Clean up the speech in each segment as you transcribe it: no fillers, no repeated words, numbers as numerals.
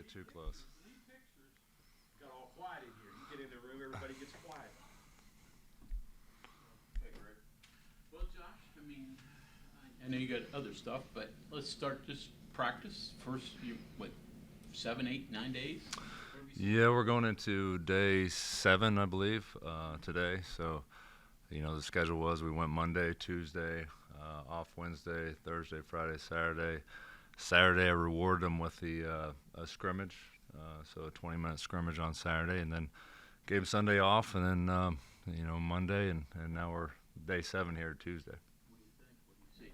get too close. Got all quiet in here. You get in the room, everybody gets quiet. Okay, Greg. Well, Josh, I know you got other stuff, but let's start this practice. First, 7, 8, 9 days? Yeah, we're going into day 7, I believe, today. So, the schedule was we went Monday, Tuesday, off Wednesday, Thursday, Friday, Saturday. Saturday, I rewarded them with a scrimmage, so a 20-minute scrimmage on Saturday, and then gave Sunday off, and then, Monday, and now we're day 7 here Tuesday. What do you think? What do you see?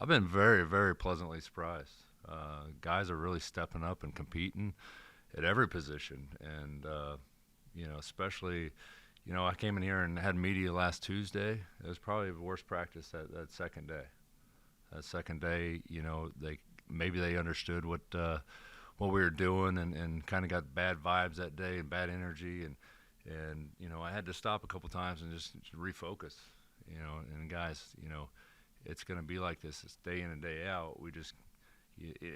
I've been very, very pleasantly surprised. Guys are really stepping up and competing at every position, and especially, I came in here and had media last Tuesday. It was probably the worst practice that second day. That second day, they understood what we were doing, and kind of got bad vibes that day and bad energy, and I had to stop a couple times and just refocus, and guys, it's going to be like this. It's day in and day out.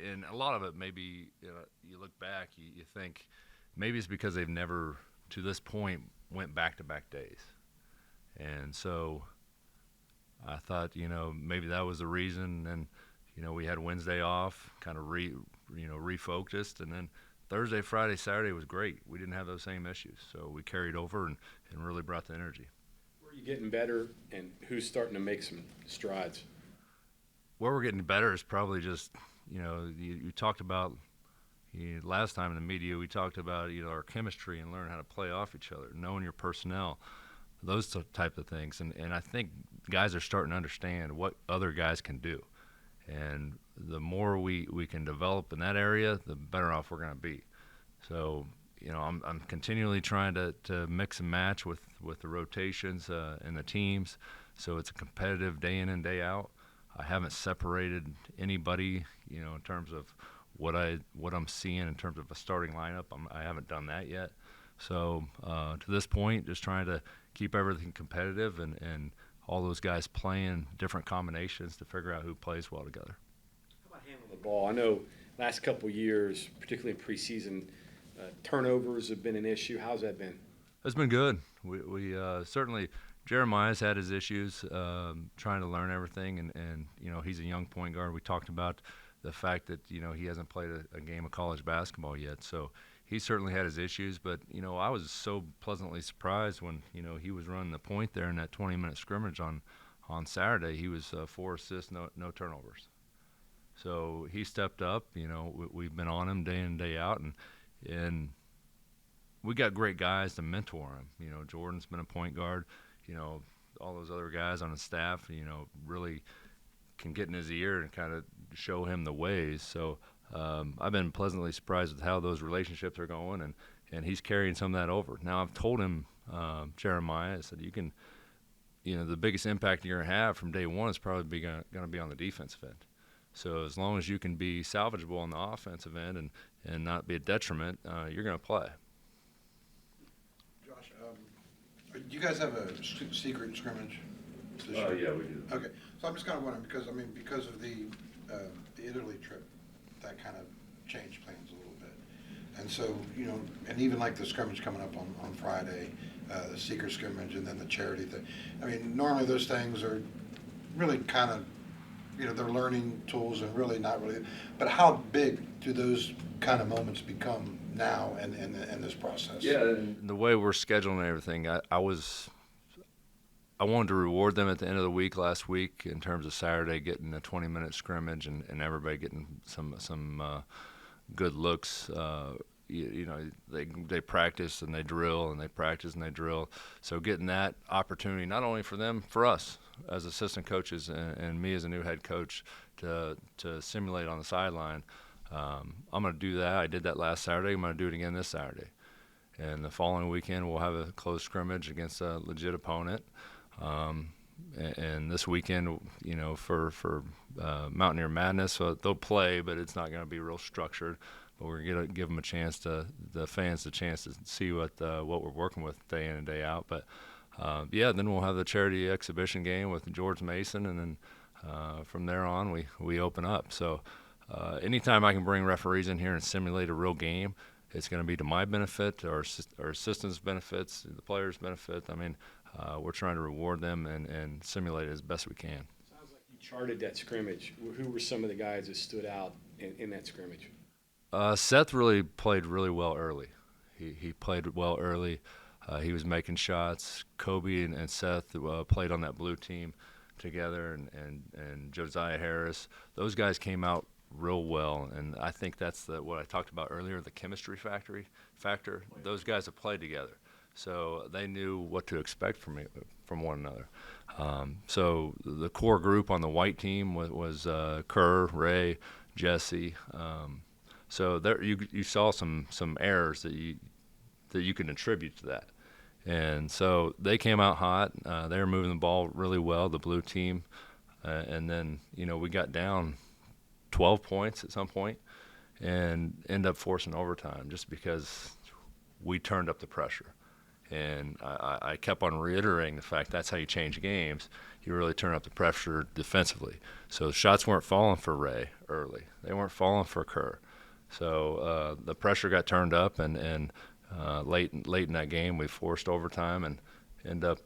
And a lot of it, maybe, you look back, you think maybe it's because they've never, to this point, went back-to-back days. And so I thought, maybe that was the reason. And, we had Wednesday off, kind of refocused. And then Thursday, Friday, Saturday was great. We didn't have those same issues. So we carried over and really brought the energy. Where are you getting better, and who's starting to make some strides? Where we're getting better is probably just, you talked about, last time in the media, we talked about, our chemistry and learning how to play off each other, knowing your personnel, those type of things. And I think guys are starting to understand what other guys can do. And the more we can develop in that area, the better off we're going to be. So, I'm continually trying to mix and match with the rotations and the teams, so it's a competitive day in and day out. I haven't separated anybody, in terms of what I'm seeing in terms of a starting lineup. I haven't done that yet. So to this point, just trying to keep everything competitive and all those guys playing different combinations to figure out who plays well together. How about handling the ball? I know last couple of years, particularly in preseason, turnovers have been an issue. How's that been? It's been good. We certainly – Jeremiah's had his issues trying to learn everything, and he's a young point guard. We talked about the fact that he hasn't played a game of college basketball yet, so he certainly had his issues. But I was so pleasantly surprised when he was running the point there in that 20-minute scrimmage on Saturday. He was 4 assists, no turnovers. So he stepped up. We've been on him day in and day out, and we got great guys to mentor him. Jordan's been a point guard. All those other guys on his staff, really can get in his ear and kind of show him the ways. So I've been pleasantly surprised with how those relationships are going, and he's carrying some of that over. Now, I've told him, Jeremiah, I said, you can, the biggest impact you're going to have from day one is probably going to be on the defensive end. So as long as you can be salvageable on the offensive end and not be a detriment, you're going to play. Do you guys have a secret scrimmage this year? Yeah, we do. Okay, so I'm just kind of wondering, because of the Italy trip, that kind of changed plans a little bit. And so, and even like the scrimmage coming up on Friday, the secret scrimmage and then the charity thing. Normally those things are really kind of, they're learning tools and really not really, but how big do those kind of moments become now in this process? Yeah, the way we're scheduling everything, I wanted to reward them at the end of the week last week in terms of Saturday getting a 20-minute scrimmage and everybody getting some good looks. They practice and they drill and they practice and they drill. So getting that opportunity, not only for them, for us as assistant coaches and me as a new head coach to simulate on the sideline. I'm going to do that. I did that last Saturday. I'm going to do it again this Saturday. And the following weekend, we'll have a close scrimmage against a legit opponent. And this weekend, for Mountaineer Madness, so they'll play, but it's not going to be real structured. But we're going to give them the fans a chance to see what we're working with day in and day out. But then we'll have the charity exhibition game with George Mason, and then from there on we open up. So anytime I can bring referees in here and simulate a real game, it's going to be to my benefit, our assistants' benefits, the players' benefit. I mean, we're trying to reward them and simulate it as best we can. Sounds like you charted that scrimmage. Who were some of the guys that stood out in that scrimmage? Seth really played really well early. He played well early. He was making shots. Kobe and Seth played on that blue team together, and Josiah Harris. Those guys came out real well, and I think that's what I talked about earlier, the chemistry factor. Those guys have played together, so they knew what to expect from one another. So the core group on the white team was Kerr, Ray, Jesse. So there you saw some errors that you can attribute to that. And so they came out hot. They were moving the ball really well, the blue team. And then, we got down 12 points at some point and end up forcing overtime just because we turned up the pressure. And I kept on reiterating the fact that's how you change games. You really turn up the pressure defensively. So shots weren't falling for Ray early. They weren't falling for Kerr. So the pressure got turned up, and late in that game we forced overtime and end up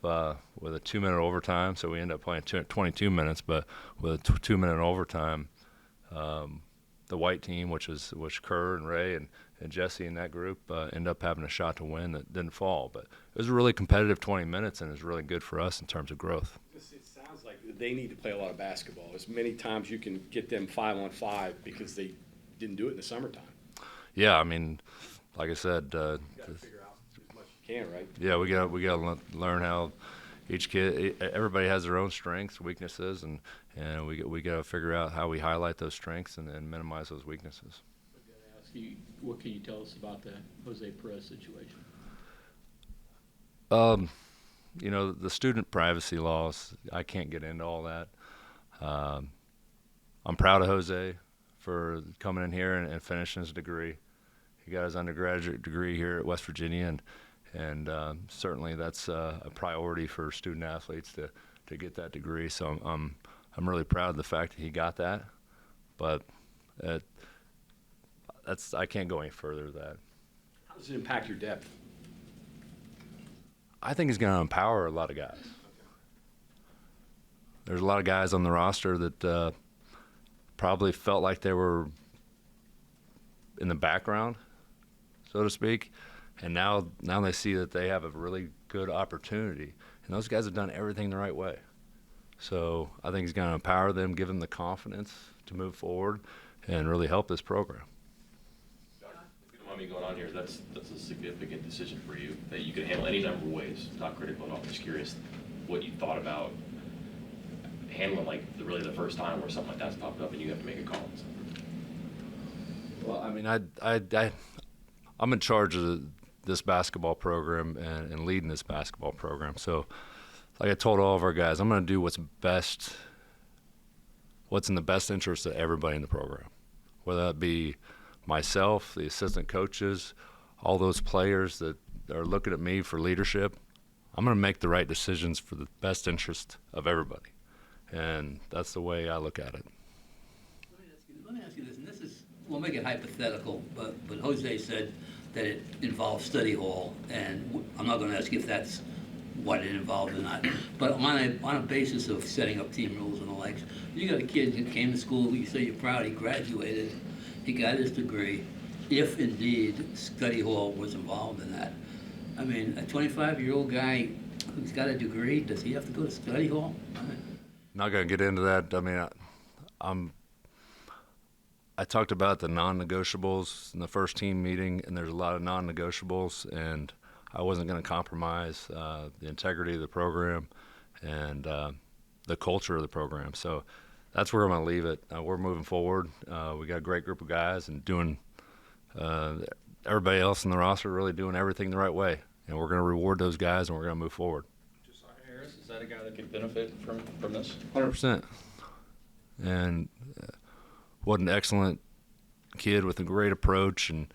with a 2-minute overtime. So we end up playing 22 minutes, but with a 2-minute overtime, the white team, which Kerr and Ray and Jesse in that group, end up having a shot to win that didn't fall. But it was a really competitive 20 minutes, and it was really good for us in terms of growth. It sounds like they need to play a lot of basketball. As many times you can get them 5-on-5 because they didn't do it in the summertime. Yeah, I mean, like I said, You got to figure out as much as you can, right? yeah, we got to learn how each kid, everybody has their own strengths, weaknesses, and we got to figure out how we highlight those strengths and minimize those weaknesses. I've got to ask you, what can you tell us about the Jose Perez situation? The student privacy laws, I can't get into all that. I'm proud of Jose for coming in here and finishing his degree. He got his undergraduate degree here at West Virginia, and certainly that's a priority for student athletes to get that degree. So I'm really proud of the fact that he got that, but I can't go any further with that. How does it impact your depth? I think he's going to empower a lot of guys. There's a lot of guys on the roster that probably felt like they were in the background, so to speak, and now they see that they have a really good opportunity, and those guys have done everything the right way. So I think he's going to empower them, give them the confidence to move forward, and really help this program. If you don't mind me going on here, that's a significant decision for you that you can handle any number of ways. Not critical at all. I'm just curious what you thought about handling really the first time where something like that's popped up and you have to make a call. Well, I mean, I'm in charge of this basketball program and leading this basketball program. So, like I told all of our guys, I'm going to do what's in the best interest of everybody in the program, whether that be myself, the assistant coaches, all those players that are looking at me for leadership. I'm going to make the right decisions for the best interest of everybody, and that's the way I look at it. Let me ask you this, and we'll make it hypothetical, but Jose said that it involves study hall, and I'm not going to ask you if that's what it involved or not. But on a basis of setting up team rules and the likes, you got a kid who came to school, you say you're proud, he graduated, he got his degree. If indeed study hall was involved in that, I mean, a 25-year-old guy who's got a degree, does he have to go to study hall? Not going to get into that. I mean, I talked about the non-negotiables in the first team meeting, and there's a lot of non-negotiables, and I wasn't going to compromise the integrity of the program and the culture of the program. So that's where I'm going to leave it. We're moving forward. We got a great group of guys and doing everybody else in the roster really doing everything the right way. And we're going to reward those guys, and we're going to move forward. Josiah Harris, is that a guy that could benefit from this? 100%. And what an excellent kid with a great approach and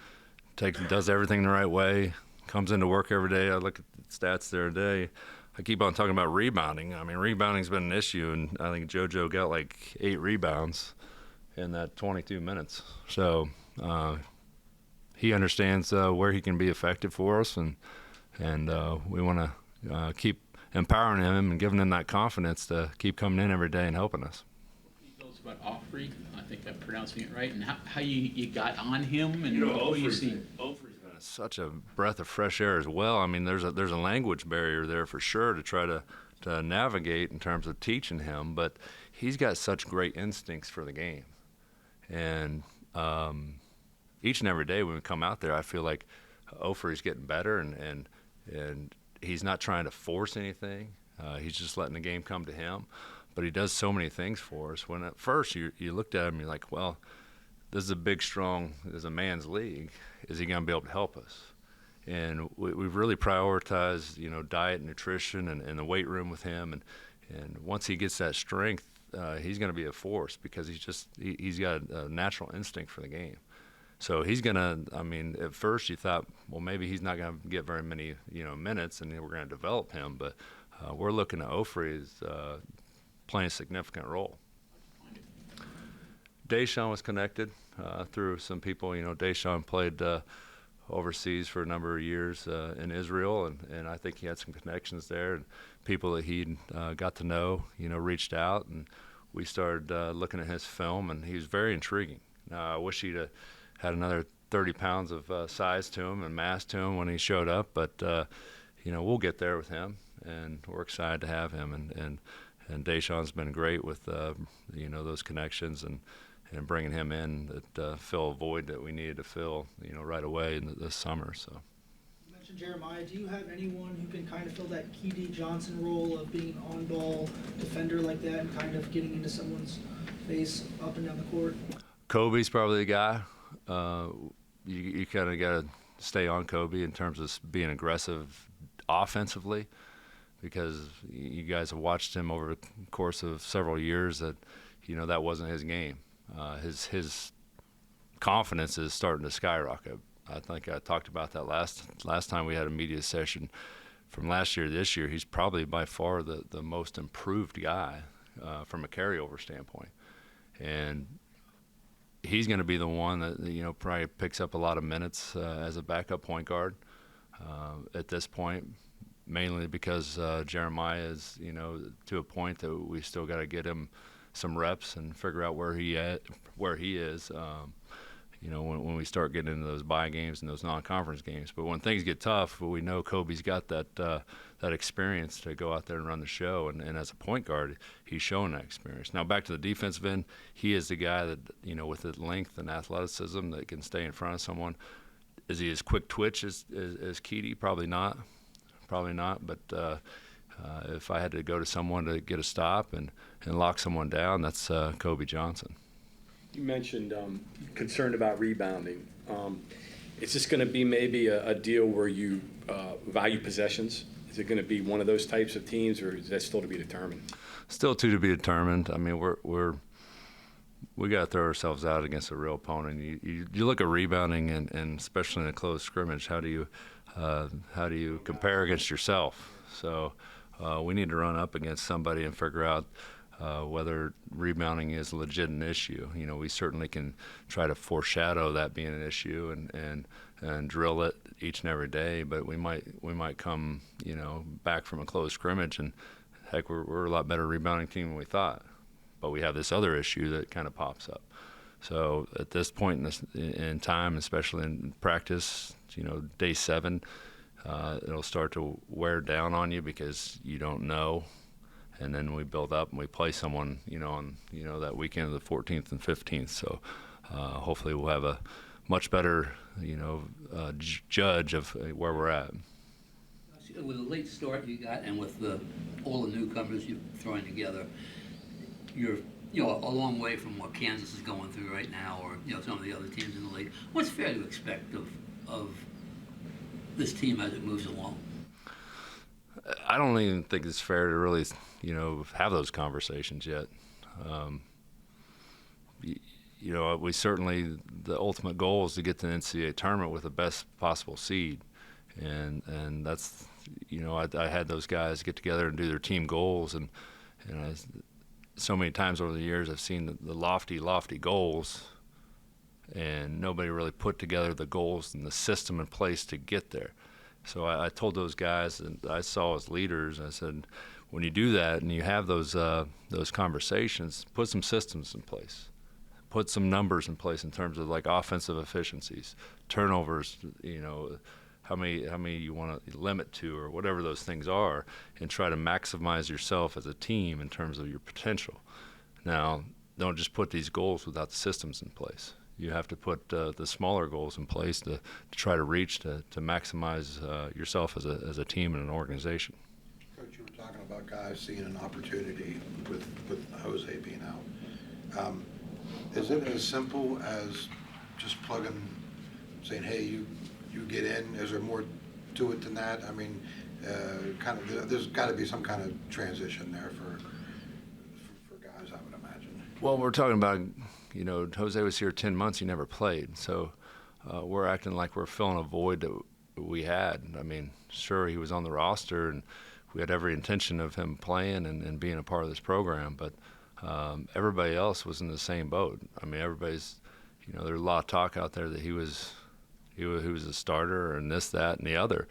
does everything the right way. Comes into work every day. I look at the stats there today. I keep on talking about rebounding. I mean, rebounding's been an issue, and I think JoJo got like 8 rebounds. in that 22 minutes. So he understands where he can be effective for us, and we want to keep empowering him and giving him that confidence to keep coming in every day and helping us. Can you tell us about Offrey? I think I'm pronouncing it right, and how you got on him, and You know, what you Ofri's seen? been such a breath of fresh air as well. I mean, there's a language barrier there for sure to try to navigate in terms of teaching him, but he's got such great instincts for the game. And each and every day when we come out there, I feel like Ofri's getting better, and he's not trying to force anything. He's just letting the game come to him. But he does so many things for us. When at first you looked at him, you're like, well, this is a big, strong, this is a man's league. Is he going to be able to help us? And we've really prioritized, diet and nutrition and the weight room with him. And once he gets that strength, he's going to be a force because he's got a natural instinct for the game. So he's going to, I mean, at first you thought, well, maybe he's not going to get very many, minutes, and we're going to develop him. But we're looking at Ofri as playing a significant role. Deshaun was connected through some people. Deshaun played overseas for a number of years in Israel, and I think he had some connections there. And people that he got to know, reached out, and we started looking at his film, and he was very intriguing. I wish he'd had another 30 pounds of size to him and mass to him when he showed up, but we'll get there with him, and we're excited to have him. And Deshaun's been great with those connections and bringing him in that fill a void that we needed to fill right away this summer. So. You mentioned Jeremiah. Do you have anyone who can kind of fill that Keedy Johnson role of being an on-ball defender like that and kind of getting into someone's face up and down the court? Kobe's probably the guy. You kind of got to stay on Kobe in terms of being aggressive offensively, because you guys have watched him over the course of several years that that wasn't his game. His confidence is starting to skyrocket. I think I talked about that last time we had a media session. From last year to this year, he's probably by far the most improved guy from a carryover standpoint. And he's going to be the one that probably picks up a lot of minutes as a backup point guard at this point, mainly because Jeremiah is to a point that we still got to get him some reps and figure out where he is. When we start getting into those bye games and those non-conference games. But when things get tough, we know Kobe's got that experience to go out there and run the show. And as a point guard, he's showing that experience. Now back to the defensive end, he is the guy that with the length and athleticism that can stay in front of someone. Is he as quick twitch as Keedy? Probably not. But if I had to go to someone to get a stop and lock someone down, that's Kobe Johnson. You mentioned concerned about rebounding. Is this going to be maybe a deal where you value possessions? Is it going to be one of those types of teams, or is that still to be determined? Still to be determined. I mean, we got to throw ourselves out against a real opponent. You look at rebounding and especially in a close scrimmage. How do you compare against yourself? So we need to run up against somebody and figure out whether rebounding is a legitimate issue. We certainly can try to foreshadow that being an issue and drill it each and every day, but we might come back from a close scrimmage and heck, we're a lot better rebounding team than we thought, but we have this other issue that kind of pops up. So at this point in time, especially in practice, day 7, it'll start to wear down on you because you don't know. And then we build up and we play someone, on that weekend of the 14th and 15th. So hopefully we'll have a much better, judge of where we're at. With the late start you got and with all the newcomers you're throwing together, you're a long way from what Kansas is going through right now, or some of the other teams in the league. What's fair to expect of this team as it moves along? I don't even think it's fair to really, have those conversations yet. We certainly, the ultimate goal is to get to the NCAA tournament with the best possible seed. And that's, I had those guys get together and do their team goals. And so many times over the years I've seen the lofty, lofty goals, and nobody really put together the goals and the system in place to get there. So I told those guys, and I saw as leaders, I said, when you do that and you have those conversations, put some systems in place. Put some numbers in place in terms of like offensive efficiencies, turnovers, how many you want to limit to, or whatever those things are, and try to maximize yourself as a team in terms of your potential. Now, don't just put these goals without the systems in place. You have to put the smaller goals in place to try to reach, to maximize yourself as a team and an organization. Coach, you were talking about guys seeing an opportunity with Jose being out. Is it as simple as just plugging, saying, hey, you get in? Is there more to it than that? I mean, there's got to be some kind of transition there for guys, I would imagine. Well, we're talking about, Jose was here 10 months, he never played. So we're acting like we're filling a void that we had. I mean, sure, he was on the roster, and we had every intention of him playing and being a part of this program, but everybody else was in the same boat. I mean, everybody's, there's a lot of talk out there that he was a starter and this, that, and the other.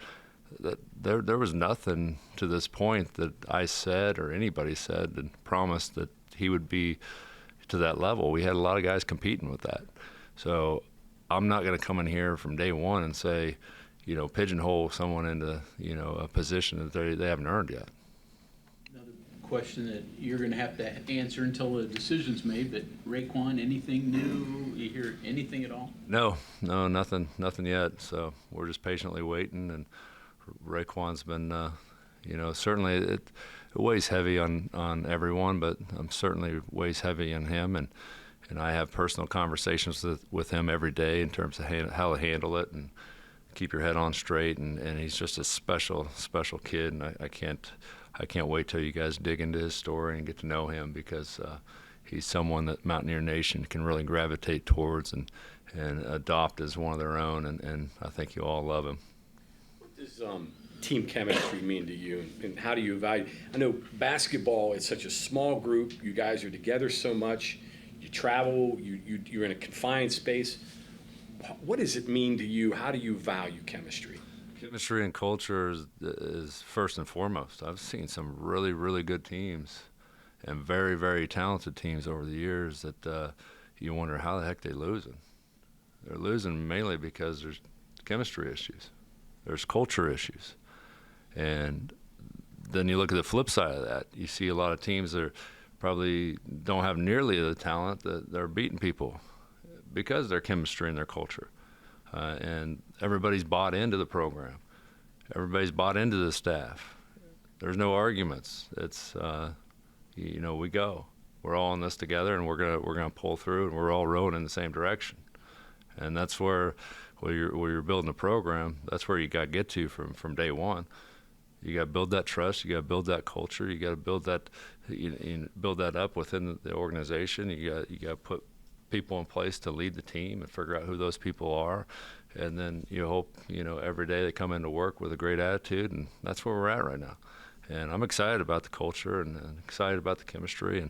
That there was nothing to this point that I said or anybody said and promised that he would be to that level. We had a lot of guys competing with that. So I'm not going to come in here from day one and say, pigeonhole someone into, a position that they haven't earned yet. Another question that you're going to have to answer until the decision's made, but Raequan, anything new? You hear anything at all? No, nothing yet. So we're just patiently waiting, and Raequan's been, certainly it weighs heavy on everyone, but certainly weighs heavy on him, and I have personal conversations with him every day in terms of how to handle it and keep your head on straight, and he's just a special kid, and I can't wait till you guys dig into his story and get to know him, because he's someone that Mountaineer Nation can really gravitate towards and adopt as one of their own, and I think you all love him. What does team chemistry mean to you, and how do you evaluate? I know basketball is such a small group. You guys are together so much. You travel. You're in a confined space. What does it mean to you? How do you value chemistry? Chemistry and culture is first and foremost. I've seen some really, really good teams and very, very talented teams over the years that you wonder how the heck they're losing. They're losing mainly because there's chemistry issues. There's culture issues. And then you look at the flip side of that. You see a lot of teams that probably don't have nearly the talent that they're beating people because of their chemistry and their culture. And everybody's bought into the program. Everybody's bought into the staff. There's no arguments. It's, we go. We're all in this together, and we're gonna pull through, and we're all rowing in the same direction. And that's where you're building a program, that's where you got to get to from day one. You got to build that trust. You got to build that culture. You got to build that, build that up within the organization. You got to put people in place to lead the team and figure out who those people are, and then you hope every day they come into work with a great attitude, and that's where we're at right now. And I'm excited about the culture and excited about the chemistry,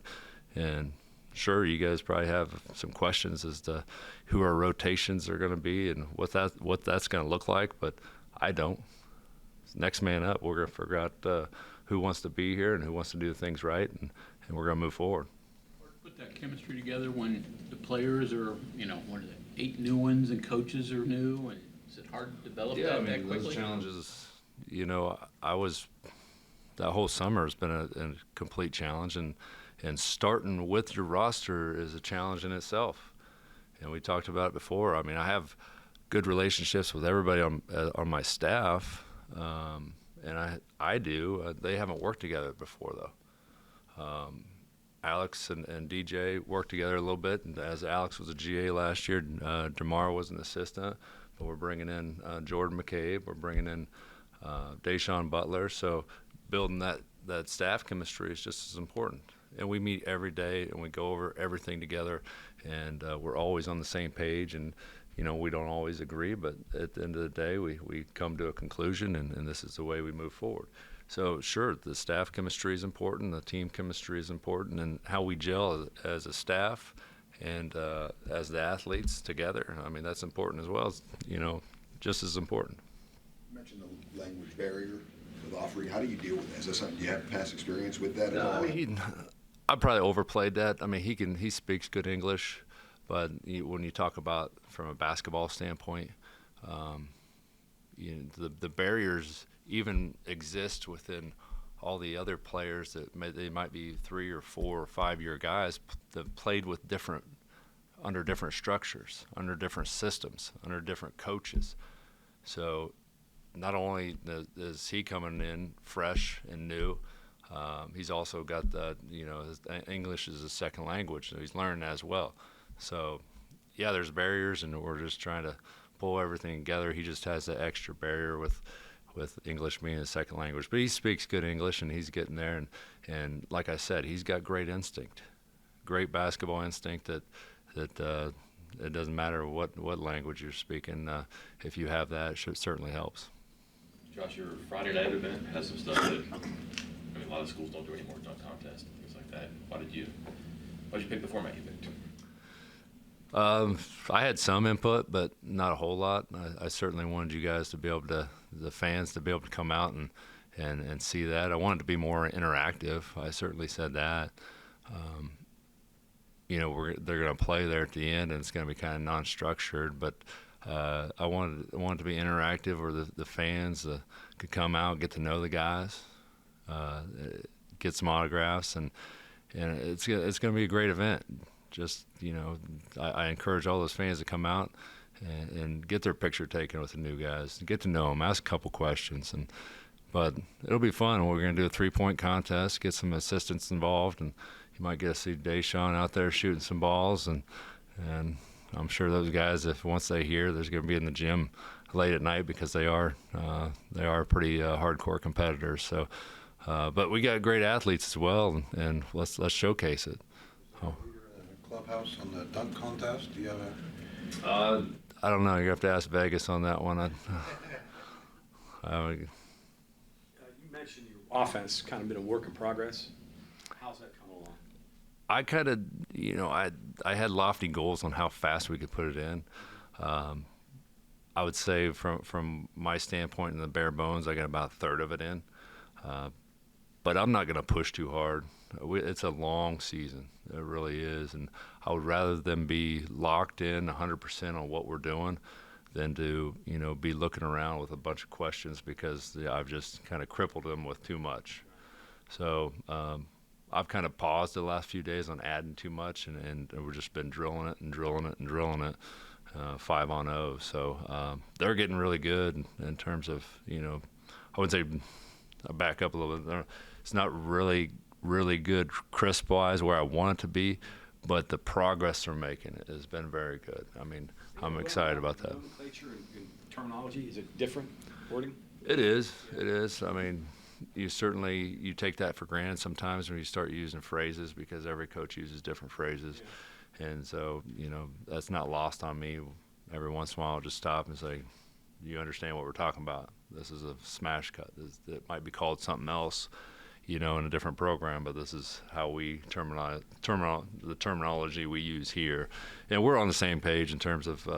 and sure, you guys probably have some questions as to who our rotations are going to be and what that's going to look like, but I don't. Next man up, we're going to figure out who wants to be here and who wants to do things right, and we're going to move forward. Put that chemistry together when the players are, what are they, 8 new ones and coaches are new, and is it hard to develop that quickly? Those challenges, that whole summer has been a complete challenge, and starting with your roster is a challenge in itself. And we talked about it before. I mean, I have good relationships with everybody on my staff, and I do. They haven't worked together before, though. Alex and DJ worked together a little bit, and as Alex was a GA last year, DeMar was an assistant, but we're bringing in Jordan McCabe, we're bringing in Deshaun Butler, so building that staff chemistry is just as important. And we meet every day, and we go over everything together, and we're always on the same page, and we don't always agree, but at the end of the day, we come to a conclusion, and this is the way we move forward. So sure, the staff chemistry is important, the team chemistry is important, and how we gel as a staff and as the athletes together. I mean, that's important as well. Just as important. You mentioned the language barrier with offering. How do you deal with that? Is that something, do you have past experience with that at all? I probably overplayed that. I mean, he speaks good English, but when you talk about from a basketball standpoint, the barriers even exist within all the other players they might be 3 or 4 or 5 year guys that played with under different structures, under different systems, under different coaches. So not only is he coming in fresh and new, he's also got his English is a second language, so he's learning as well. So yeah, there's barriers, and we're just trying to pull everything together. He just has that extra barrier with English being a second language, but he speaks good English, and he's getting there. And like I said, he's got great instinct, great basketball instinct that it doesn't matter what language you're speaking. If you have that, it certainly helps. Josh, your Friday night event has some stuff that, a lot of schools don't do anymore, dunk contest and things like that. Why did you pick the format you picked? I had some input, but not a whole lot. I certainly wanted you guys to be able to, the fans, to be able to come out and see that. I wanted to be more interactive. I certainly said that. They're going to play there at the end, and it's going to be kind of non-structured, but I wanted to be interactive, where the fans could come out, get to know the guys, get some autographs, and it's going to be a great event. Just, I encourage all those fans to come out and get their picture taken with the new guys, get to know them, ask a couple questions, but it'll be fun. We're going to do a 3-point contest, get some assistants involved, and you might get to see Deshaun out there shooting some balls, and I'm sure those guys, once they hear there's going to be in the gym late at night, because they are pretty hardcore competitors. So, but we got great athletes as well, and let's showcase it. Oh. Clubhouse on the dunk contest. Do you have a? I don't know. You have to ask Vegas on that one. You mentioned your offense kind of been a work in progress. How's that coming along? I kind of, I had lofty goals on how fast we could put it in. I would say from my standpoint, in the bare bones, I got about a third of it in. But I'm not going to push too hard. It's a long season. It really is. And I would rather them be locked in 100% on what we're doing than to, be looking around with a bunch of questions, because I've just kind of crippled them with too much. So I've kind of paused the last few days on adding too much, and we've just been drilling it, 5-on-0. So they're getting really good in terms of, I would say, I'll back up a little bit. It's not really good crisp-wise where I want it to be, but the progress they're making has been very good. I mean, I'm excited about that. Nomenclature and terminology, is it different wording? It is. I mean, you take that for granted sometimes when you start using phrases, because every coach uses different phrases. Yeah. And so, that's not lost on me. Every once in a while I'll just stop and say, you understand what we're talking about? This is a smash cut. It might be called something else, in a different program, but this is how we the terminology we use here. And we're on the same page in terms of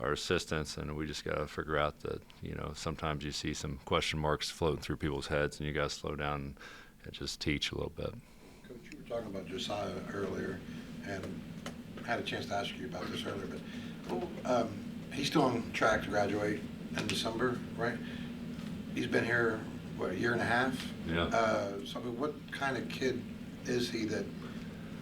our assistants, and we just got to figure out that, sometimes you see some question marks floating through people's heads, and you got to slow down and just teach a little bit. Coach, you were talking about Josiah earlier, and I had a chance to ask you about this earlier, but he's still on track to graduate in December, right? He's been here, a year and a half? Yeah. So what kind of kid is he that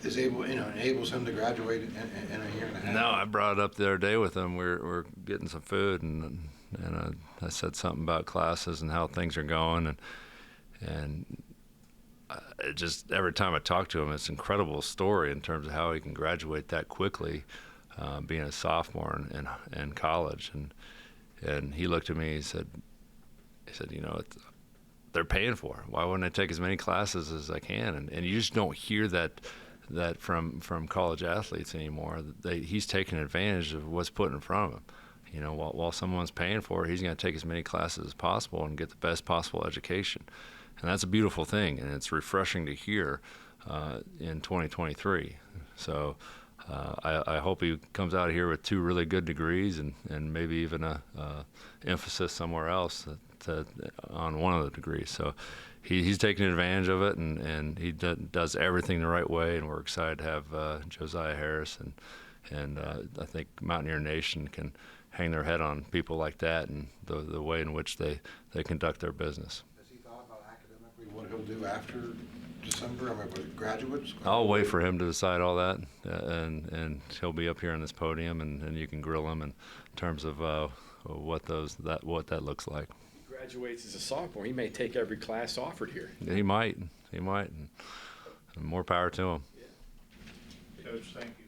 is able, enables him to graduate in a year and a half? No, I brought it up the other day with him. We're getting some food, and I said something about classes and how things are going, and it just, every time I talk to him, it's an incredible story in terms of how he can graduate that quickly, being a sophomore in college, and he looked at me. He said, they're paying for it. Why wouldn't I take as many classes as I can? And you just don't hear that from college athletes anymore. He's taking advantage of what's put in front of him. While someone's paying for it, he's going to take as many classes as possible and get the best possible education. and that's a beautiful thing, and it's refreshing to hear in 2023. So I hope he comes out of here with 2 really good degrees and maybe even a emphasis somewhere else on one of the degrees. So he's taking advantage of it, and he does everything the right way, and we're excited to have Josiah Harris, and I think Mountaineer Nation can hang their head on people like that and the way in which they conduct their business. Has he thought about academically what he'll do after December? I mean, with graduates? I'll wait for him to decide all that, and he'll be up here on this podium, and you can grill him in terms of what that looks like. He graduates as a sophomore. He may take every class offered here. He might, and more power to him. Coach, thank you.